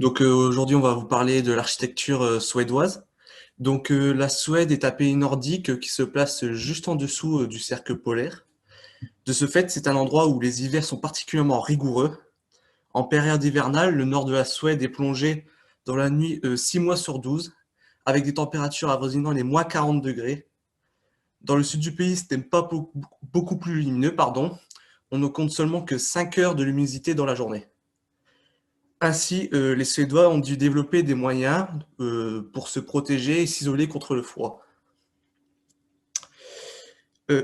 Aujourd'hui, on va vous parler de l'architecture suédoise. La Suède est un pays nordique qui se place juste en dessous du cercle polaire. De ce fait, c'est un endroit où les hivers sont particulièrement rigoureux. En période hivernale, le nord de la Suède est plongé dans la nuit 6 mois sur 12, avec des températures avoisinant les moins 40 degrés. Dans le sud du pays, c'était pas beaucoup plus lumineux, pardon. On ne compte seulement que 5 heures de luminosité dans la journée. Ainsi, les Suédois ont dû développer des moyens pour se protéger et s'isoler contre le froid.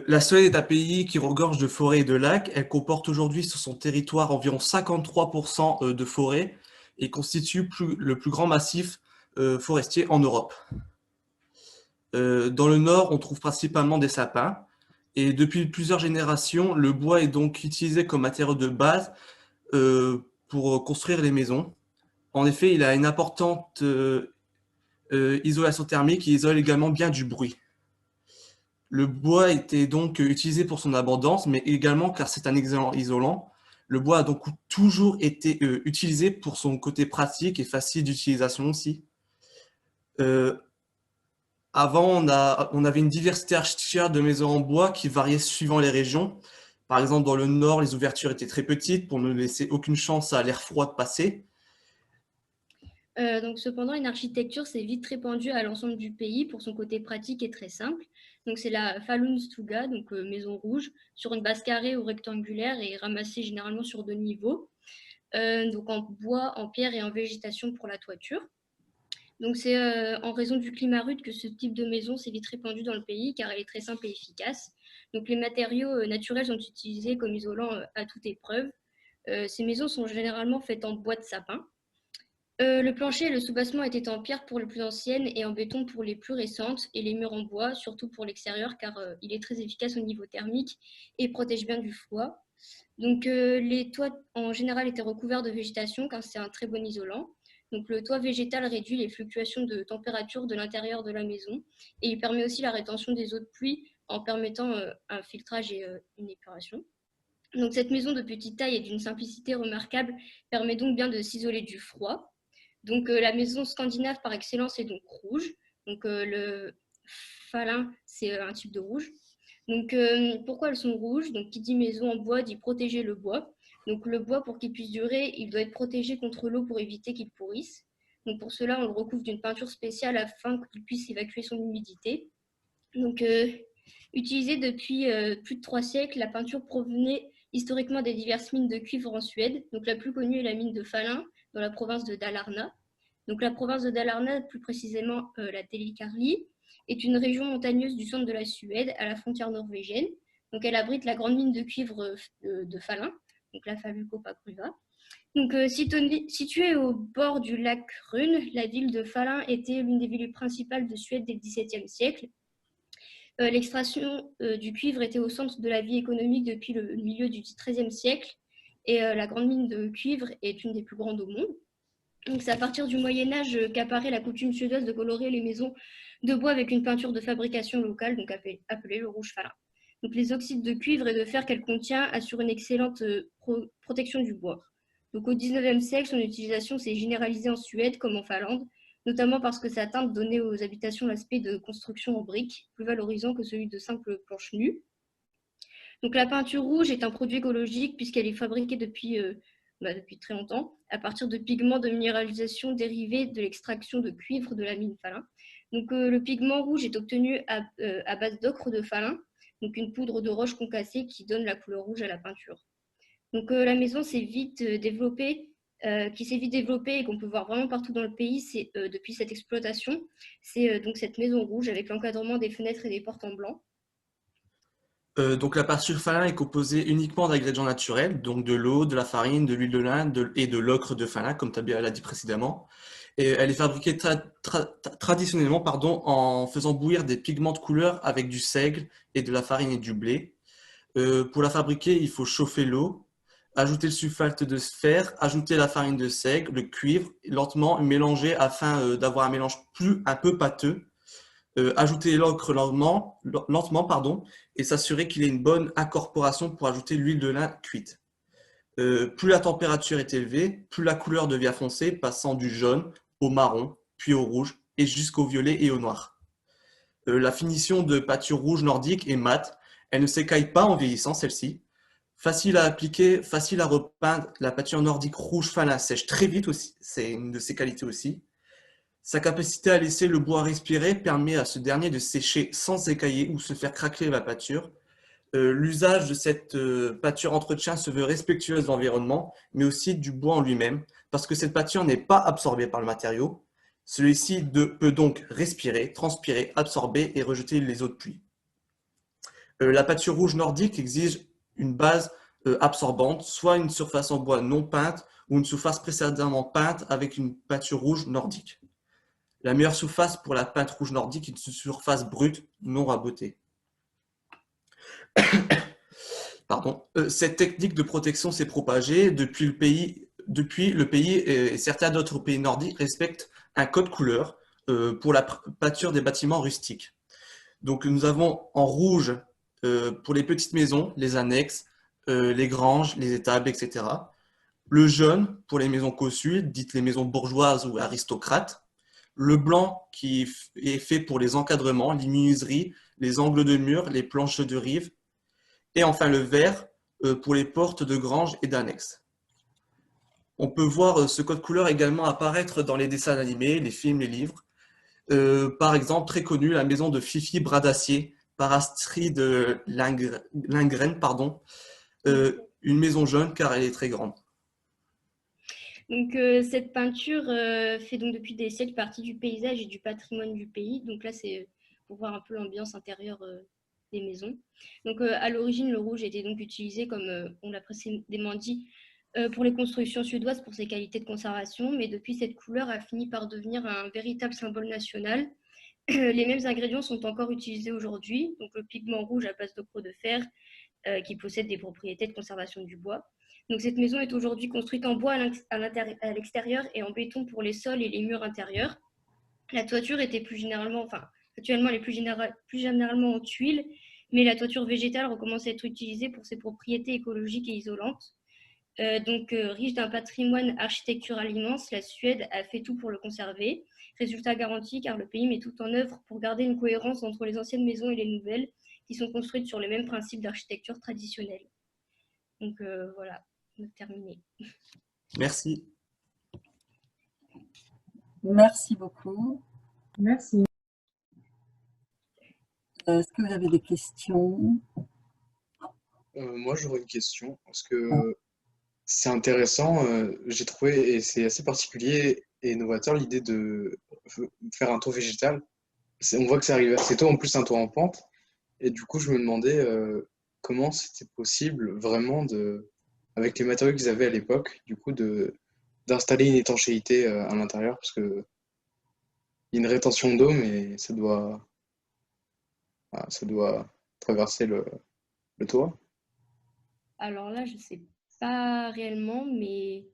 La Suède est un pays qui regorge de forêts et de lacs. Elle comporte aujourd'hui sur son territoire environ 53% de forêts et constitue le plus grand massif forestier en Europe. Dans le nord, on trouve principalement des sapins. Et depuis plusieurs générations, le bois est donc utilisé comme matériau de base pour construire les maisons. En effet, il a une importante isolation thermique qui isole également bien du bruit. Le bois était donc utilisé pour son abondance, mais également car c'est un excellent isolant. Le bois a donc toujours été utilisé pour son côté pratique et facile d'utilisation aussi. Avant, on avait une diversité architecturale de maisons en bois qui variait suivant les régions. Par exemple, dans le nord, les ouvertures étaient très petites pour ne laisser aucune chance à l'air froid de passer. Cependant, une architecture s'est vite répandue à l'ensemble du pays pour son côté pratique et très simple. Donc, c'est la Fallunstuga, donc maison rouge, sur une base carrée ou rectangulaire et ramassée généralement sur 2 niveaux. Donc, en bois, en pierre et en végétation pour la toiture. Donc, c'est en raison du climat rude que ce type de maison s'est vite répandu dans le pays car elle est très simple et efficace. Donc, les matériaux naturels sont utilisés comme isolants à toute épreuve. Ces maisons sont généralement faites en bois de sapin. Le plancher et le soubassement étaient en pierre pour les plus anciennes et en béton pour les plus récentes, et les murs en bois, surtout pour l'extérieur, car il est très efficace au niveau thermique et protège bien du froid. Donc, les toits en général étaient recouverts de végétation, car c'est un très bon isolant. Donc, le toit végétal réduit les fluctuations de température de l'intérieur de la maison, et il permet aussi la rétention des eaux de pluie en permettant un filtrage et une épuration. Donc, cette maison de petite taille et d'une simplicité remarquable permet donc bien de s'isoler du froid. Donc, la maison scandinave par excellence est donc rouge. Donc, le falin, c'est un type de rouge. Donc, pourquoi elles sont rouges? Donc, qui dit maison en bois dit protéger le bois. Donc, le bois, pour qu'il puisse durer, il doit être protégé contre l'eau pour éviter qu'il pourrisse. Donc, pour cela, on le recouvre d'une peinture spéciale afin qu'il puisse évacuer son humidité. Donc, utilisée depuis plus de 3 siècles, la peinture provenait historiquement des diverses mines de cuivre en Suède. Donc, la plus connue est la mine de Falun, dans la province de Dalarna. Donc, la province de Dalarna, plus précisément la Delikarli, est une région montagneuse du centre de la Suède, à la frontière norvégienne. Donc, elle abrite la grande mine de cuivre de Falun, donc la Falukopakruva. Donc, située au bord du lac Rhun, la ville de Falun était l'une des villes principales de Suède dès le XVIIe siècle. L'extraction du cuivre était au centre de la vie économique depuis le milieu du XIIIe siècle, et la grande mine de cuivre est une des plus grandes au monde. Donc, c'est à partir du Moyen-Âge qu'apparaît la coutume suédoise de colorer les maisons de bois avec une peinture de fabrication locale, donc appelée le rouge falin. Donc, les oxydes de cuivre et de fer qu'elle contient assurent une excellente protection du bois. Donc, au XIXe siècle, son utilisation s'est généralisée en Suède comme en Finlande, notamment parce que sa teinte donnait aux habitations l'aspect de construction en briques, plus valorisant que celui de simples planches nues. Donc, la peinture rouge est un produit écologique puisqu'elle est fabriquée depuis très longtemps, à partir de pigments de minéralisation dérivés de l'extraction de cuivre de la mine Falin. Donc, le pigment rouge est obtenu à base d'ocre de Falin, donc une poudre de roche concassée qui donne la couleur rouge à la peinture. Donc, la maison s'est vite développée, et qu'on peut voir vraiment partout dans le pays depuis cette exploitation. C'est donc cette maison rouge avec l'encadrement des fenêtres et des portes en blanc. La peinture Falin est composée uniquement d'ingrédients naturels, donc de l'eau, de la farine, de l'huile de lin et de l'ocre de Falin, comme tu l'as dit précédemment. Et elle est fabriquée traditionnellement en faisant bouillir des pigments de couleur avec du seigle et de la farine et du blé. Pour la fabriquer, il faut chauffer l'eau, ajouter le sulfate de fer, ajouter la farine de seigle, le cuivre, lentement mélanger afin d'avoir un mélange un peu pâteux. Ajouter l'encre lentement, et s'assurer qu'il ait une bonne incorporation pour ajouter l'huile de lin cuite. Plus la température est élevée, plus la couleur devient foncée, passant du jaune au marron, puis au rouge, et jusqu'au violet et au noir. La finition de pâture rouge nordique est mate. Elle ne s'écaille pas en vieillissant, celle-ci. Facile à appliquer, facile à repeindre. La pâture nordique rouge fin sèche très vite aussi. C'est une de ses qualités aussi. Sa capacité à laisser le bois respirer permet à ce dernier de sécher sans écailler ou se faire craquer la pâture. L'usage de cette pâture entretien se veut respectueuse de l'environnement, mais aussi du bois en lui-même, parce que cette pâture n'est pas absorbée par le matériau. Celui-ci peut donc respirer, transpirer, absorber et rejeter les eaux de pluie. La pâture rouge nordique exige une base absorbante, soit une surface en bois non peinte ou une surface précédemment peinte avec une pâture rouge nordique. La meilleure surface pour la peinture rouge nordique est une surface brute, non rabotée. Pardon. Cette technique de protection s'est propagée depuis le pays et certains d'autres pays nordiques respectent un code couleur pour la peinture des bâtiments rustiques. Donc nous avons en rouge pour les petites maisons, les annexes, les granges, les étables, etc. Le jaune pour les maisons cossues, dites les maisons bourgeoises ou aristocrates. Le blanc qui est fait pour les encadrements, les menuiseries, les angles de mur, les planches de rive. Et enfin le vert pour les portes de granges et d'annexes. On peut voir ce code couleur également apparaître dans les dessins animés, les films, les livres. Par exemple, très connu, la maison de Fifi Bradassier par Astrid Lindgren, une maison jaune car elle est très grande. Donc, cette peinture fait donc depuis des siècles partie du paysage et du patrimoine du pays. Donc là, c'est pour voir un peu l'ambiance intérieure des maisons. Donc, à l'origine, le rouge était donc utilisé, comme on l'a précédemment dit, pour les constructions suédoises pour ses qualités de conservation. Mais depuis, cette couleur a fini par devenir un véritable symbole national. Les mêmes ingrédients sont encore utilisés aujourd'hui. Donc, le pigment rouge à base de crocs de fer qui possède des propriétés de conservation du bois. Donc, cette maison est aujourd'hui construite en bois à l'extérieur et en béton pour les sols et les murs intérieurs. La toiture était plus généralement, enfin, actuellement, elle est plus généralement en tuiles, mais la toiture végétale recommence à être utilisée pour ses propriétés écologiques et isolantes. Riche d'un patrimoine architectural immense, la Suède a fait tout pour le conserver. Résultat garanti, car le pays met tout en œuvre pour garder une cohérence entre les anciennes maisons et les nouvelles, qui sont construites sur les mêmes principes d'architecture traditionnelle. Donc voilà, on a terminé. Merci. Merci beaucoup. Merci. Est-ce que vous avez des questions? Moi, j'aurais une question, parce que c'est intéressant, j'ai trouvé, et c'est assez particulier et novateur, l'idée de faire un tour végétal. On voit que ça arrive assez tôt, en plus un tour en pente, et du coup, je me demandais comment c'était possible vraiment avec les matériaux qu'ils avaient à l'époque, du coup, d'installer une étanchéité à l'intérieur, parce que il y a une rétention d'eau, mais ça doit traverser le toit. Alors là, je ne sais pas réellement, mais...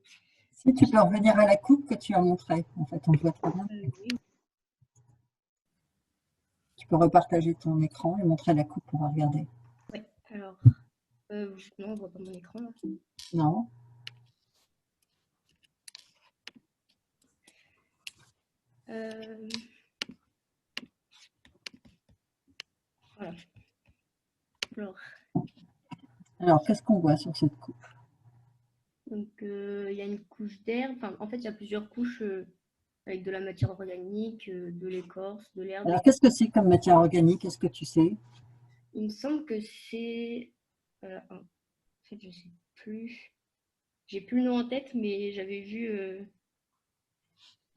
Si tu peux revenir à la coupe que tu as montrée, en fait, on voit très bien. oui. Tu peux repartager ton écran et montrer la coupe pour regarder. Oui, alors... non, on ne voit pas mon écran, là. Non. Voilà. Alors, qu'est-ce qu'on voit sur cette coupe? Donc, il y a une couche d'air. Enfin, en fait, il y a plusieurs couches avec de la matière organique, de l'écorce, de l'herbe. Alors, qu'est-ce que c'est comme matière organique? Est-ce que tu sais? Il me semble que c'est... en fait, je ne sais plus. J'ai plus le nom en tête, mais j'avais vu...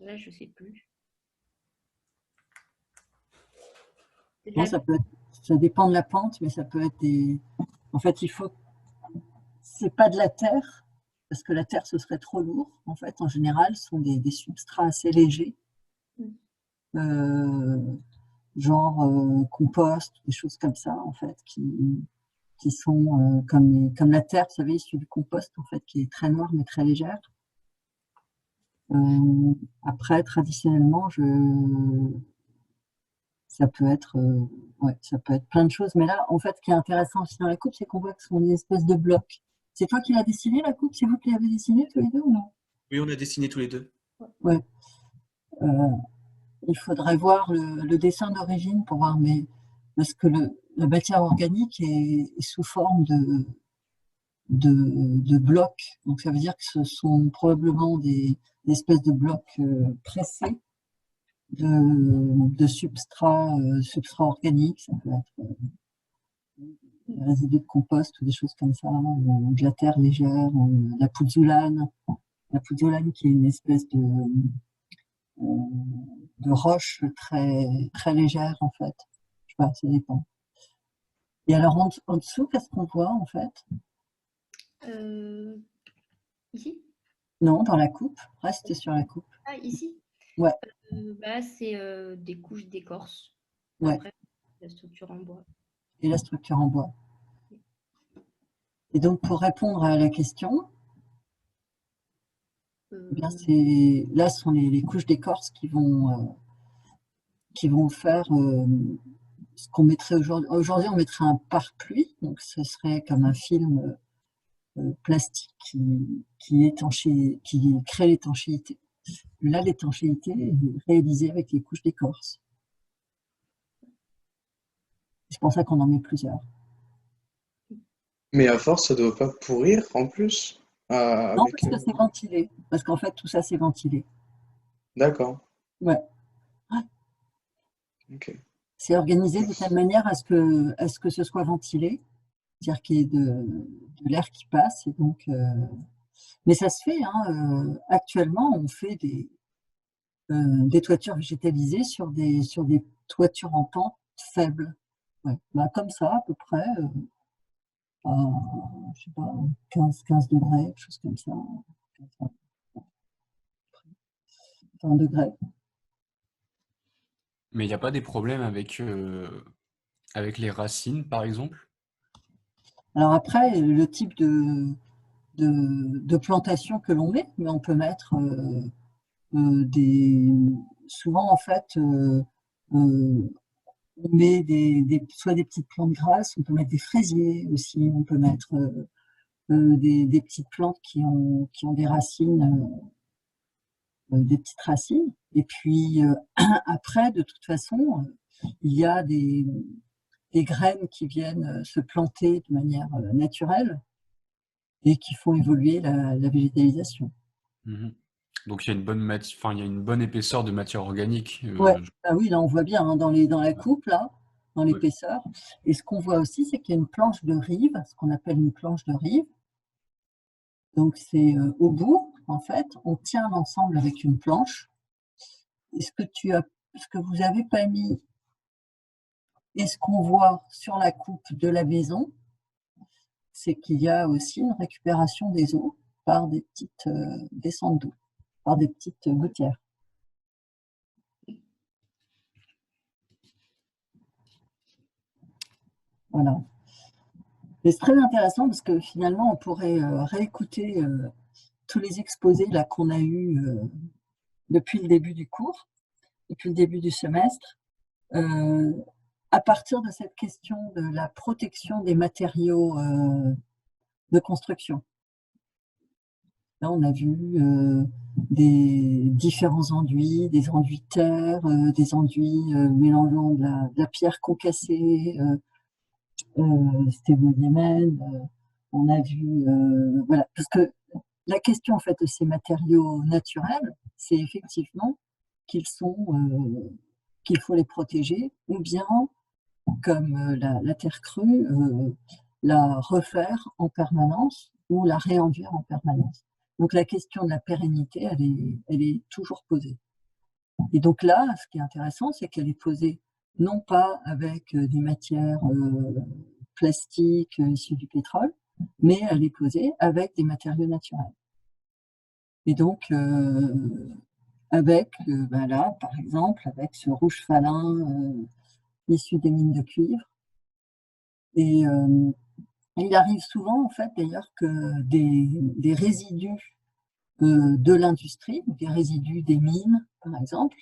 Là, je ne sais plus. Non, ça dépend de la pente, mais ça peut être des... En fait, c'est pas de la terre, parce que la terre, ce serait trop lourd. En fait, en général, ce sont des substrats assez légers, genre compost, des choses comme ça, en fait, qui sont comme la terre, vous savez, issue du compost, en fait, qui est très noire, mais très légère. Après, traditionnellement, ça peut être plein de choses. Mais là, en fait, ce qui est intéressant aussi dans la coupe, c'est qu'on voit que ce sont des espèces de blocs. C'est toi qui l'as dessiné, la coupe? C'est vous qui l'avez dessinée tous les deux ou non? Oui, on a dessiné tous les deux. Ouais. Il faudrait voir le dessin d'origine pour voir, mais parce que la matière organique est sous forme de blocs. Donc ça veut dire que ce sont probablement des espèces de blocs pressés de substrats organiques. Ça peut être des résidus de compost ou des choses comme ça, ou de la terre légère, ou de la pouzzolane. La pouzzolane qui est une espèce de roche très, très légère en fait. Je sais pas, ça dépend. Et alors en dessous, qu'est-ce qu'on voit en fait? Ici? Non, dans la coupe. Reste sur la coupe. Ah, ici? Ouais. Bah, c'est des couches d'écorce. Ouais. Après, la structure en bois. Et la structure en bois. Et donc pour répondre à la question, bien, là ce sont les couches d'écorce qui vont faire ce qu'on mettrait aujourd'hui. Aujourd'hui, on mettrait un pare-pluie, donc ce serait comme un film plastique qui crée l'étanchéité. Là, l'étanchéité est réalisée avec les couches d'écorce. C'est pour ça qu'on en met plusieurs. Mais à force, ça ne doit pas pourrir en plus. Non, parce que c'est ventilé. Parce qu'en fait, tout ça, c'est ventilé. D'accord. Ouais. Ok. C'est organisé de telle manière à ce que ce soit ventilé, c'est-à-dire qu'il y ait de l'air qui passe. Et donc, mais ça se fait, hein, actuellement, on fait des toitures végétalisées sur des toitures en pente faible. Ouais. Bah, comme ça, à peu près, à, je sais pas, 15 degrés, quelque chose comme ça. 20 degrés. Mais il n'y a pas des problèmes avec les racines, par exemple? Alors après, le type de plantation que l'on met, mais on peut mettre souvent en fait, on met soit des petites plantes grasses, on peut mettre des fraisiers aussi, on peut mettre des petites plantes qui ont des racines, des petites racines. Et puis après, de toute façon, il y a des graines qui viennent se planter de manière naturelle et qui font évoluer la végétalisation. Mhm. Donc il y a une il y a une bonne épaisseur de matière organique. Ouais. Ah oui, là on voit bien hein, dans la coupe, là, dans Ouais. l'épaisseur. Et ce qu'on voit aussi, c'est qu'il y a une planche de rive, ce qu'on appelle une planche de rive. Donc c'est au bout, en fait, on tient l'ensemble avec une planche. Et ce que vous avez pas mis et ce qu'on voit sur la coupe de la maison, c'est qu'il y a aussi une récupération des eaux par des petites descentes d'eau, par des petites gouttières. Voilà. Mais c'est très intéressant parce que finalement, on pourrait réécouter tous les exposés là qu'on a eus depuis le début du cours, depuis le début du semestre, à partir de cette question de la protection des matériaux de construction. Là, on a vu des différents enduits, des enduits terre, des enduits mélangeant de la pierre concassée, c'était au Yémen. On a vu, voilà, parce que la question en fait de ces matériaux naturels, c'est effectivement qu'il faut les protéger, ou bien, comme la terre crue, la refaire en permanence ou la réenduire en permanence. Donc la question de la pérennité, elle est toujours posée. Et donc là, ce qui est intéressant, c'est qu'elle est posée non pas avec des matières plastiques issues du pétrole, mais elle est posée avec des matériaux naturels. Et donc, avec, là, par exemple, avec ce rouge falin issu des mines de cuivre. Et il arrive souvent, en fait, d'ailleurs, que des résidus de l'industrie, des résidus des mines, par exemple.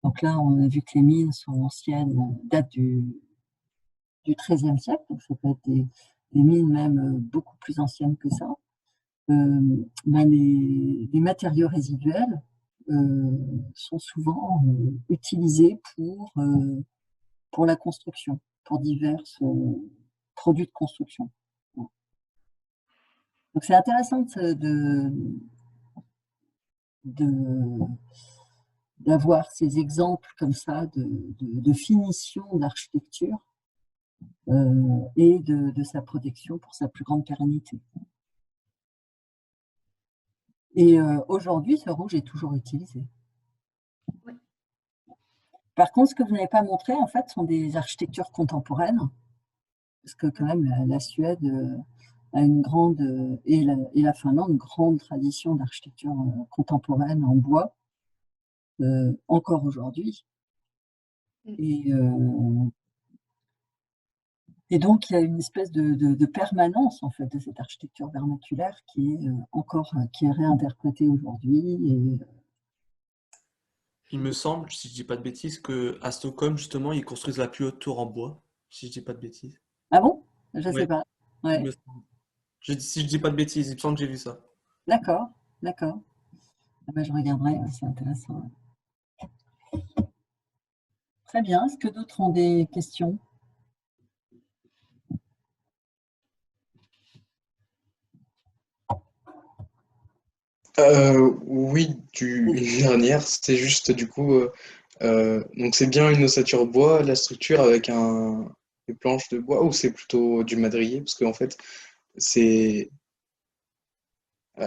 Donc là, on a vu que les mines sont anciennes, datent du XIIIe siècle, donc ça peut être des mines même beaucoup plus anciennes que ça, les matériaux résiduels sont souvent utilisés pour la construction, pour divers produits de construction. Donc c'est intéressant d'avoir ces exemples comme ça de finition d'architecture et de sa protection pour sa plus grande pérennité. Et aujourd'hui, ce rouge est toujours utilisé. Ouais. Par contre, ce que vous n'avez pas montré, en fait, sont des architectures contemporaines, parce que quand même, la Suède a une grande, et la Finlande, une grande tradition d'architecture contemporaine en bois, encore aujourd'hui. Et donc, il y a une espèce de permanence, en fait, de cette architecture vernaculaire qui est réinterprétée aujourd'hui. Il me semble, si je dis pas de bêtises, qu'à Stockholm, justement, ils construisent la plus haute tour en bois, si je dis pas de bêtises. Ah bon? Je ne sais Ouais, pas. il Ouais. me semble. Si je dis pas de bêtises, il me semble que j'ai vu ça. D'accord, d'accord. Ah ben, je regarderai, c'est intéressant. Très bien. Est-ce que d'autres ont des questions? Oui, une dernière, c'est juste du coup, donc c'est bien une ossature bois, la structure avec des planches de bois, ou c'est plutôt du madrier? Parce qu'en fait, c'est,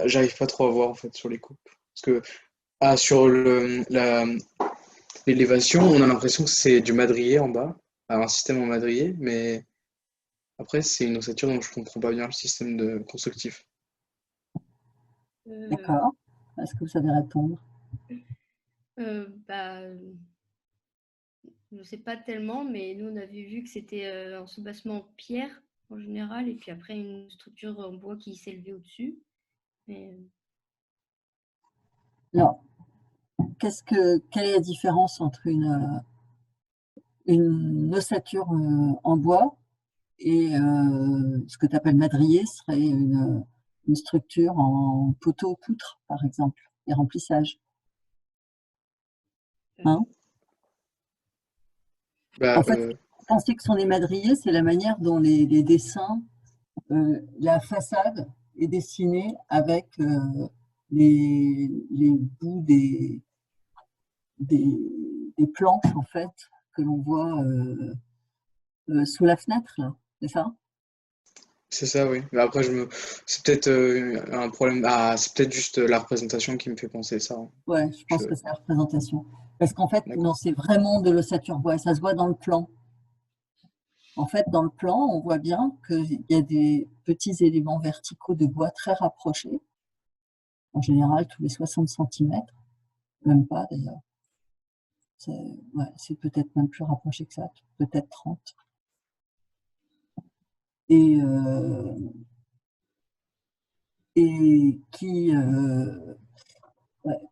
j'arrive pas trop à voir en fait sur les coupes. Parce que sur l'élévation, on a l'impression que c'est du madrier en bas, un système en madrier, mais après c'est une ossature dont je comprends pas bien le système de constructif. D'accord. Est-ce que vous savez répondre? Bah, je ne sais pas tellement, mais nous, on avait vu que c'était un soubassement en pierre en général, et puis après une structure en bois qui s'élevait au-dessus. Mais, Alors, quelle est la différence entre une ossature en bois et ce que tu appelles madrier serait une structure en poteau-poutre, par exemple, et remplissage. Hein? Bah, En fait, penser que ce sont des madriers, c'est la manière dont les dessins, la façade est dessinée avec les bouts des planches, en fait, que l'on voit sous la fenêtre, là. C'est ça? c'est ça, oui. Mais après, c'est peut-être un problème. Ah, c'est peut-être juste la représentation qui me fait penser ça, hein. Ouais, je pense Je... que c'est la représentation. Parce qu'en fait, non, D'accord. c'est vraiment de l'ossature bois, et ça se voit dans le plan. En fait, dans le plan, on voit bien qu'il y a des petits éléments verticaux de bois très rapprochés, en général tous les 60 centimètres, même pas d'ailleurs. C'est peut-être même plus rapproché que ça, peut-être 30. Et, qui,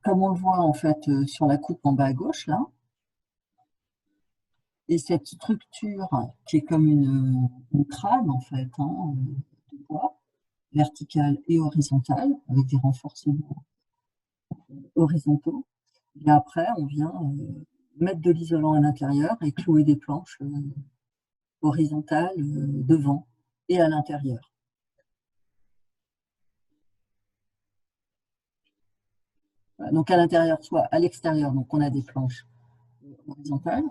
comme on le voit en fait sur la coupe en bas à gauche, là, et cette structure qui est comme une crâne en fait, hein, de bois, verticale et horizontale, avec des renforcements horizontaux. Et après, on vient mettre de l'isolant à l'intérieur et clouer des planches horizontales devant et à l'intérieur. Donc à l'intérieur, soit à l'extérieur, donc on a des planches horizontales,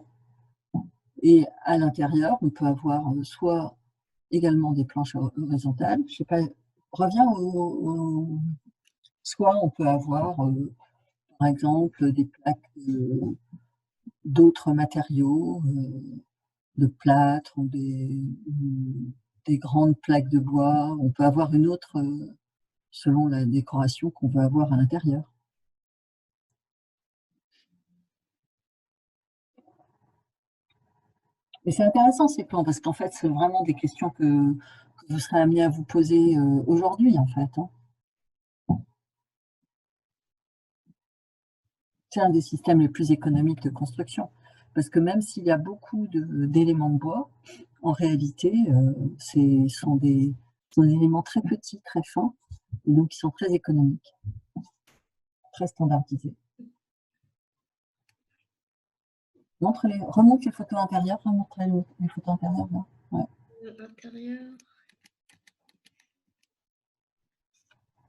et à l'intérieur, on peut avoir soit également des planches horizontales, je sais pas, reviens soit on peut avoir par exemple des plaques d'autres matériaux, de plâtre ou des grandes plaques de bois. On peut avoir une autre selon la décoration qu'on veut avoir à l'intérieur. Et c'est intéressant ces plans parce qu'en fait, c'est vraiment des questions que vous serez amené à vous poser aujourd'hui, en fait. Hein. C'est un des systèmes les plus économiques de construction. Parce que même s'il y a beaucoup d'éléments de bois, en réalité, ce sont des éléments très petits, très fins, et donc qui sont très économiques, très standardisés. Remonte les photos intérieures, remonte les photos intérieures. Là. Ouais. Intérieur.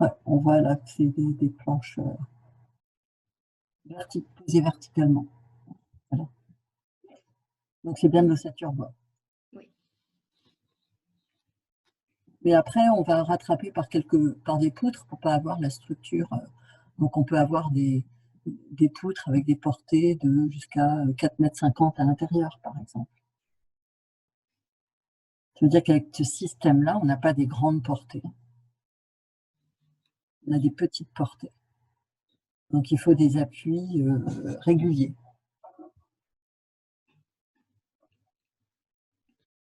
Ouais, on voit là que c'est des planches posées verticalement. Voilà. Donc c'est bien de l'ossature bois. Oui. Mais après, on va rattraper par des poutres pour ne pas avoir la structure. Donc on peut avoir des poutres avec des portées de jusqu'à 4,50 m à l'intérieur, par exemple. Ça veut dire qu'avec ce système-là, on n'a pas des grandes portées. On a des petites portées. Donc il faut des appuis réguliers.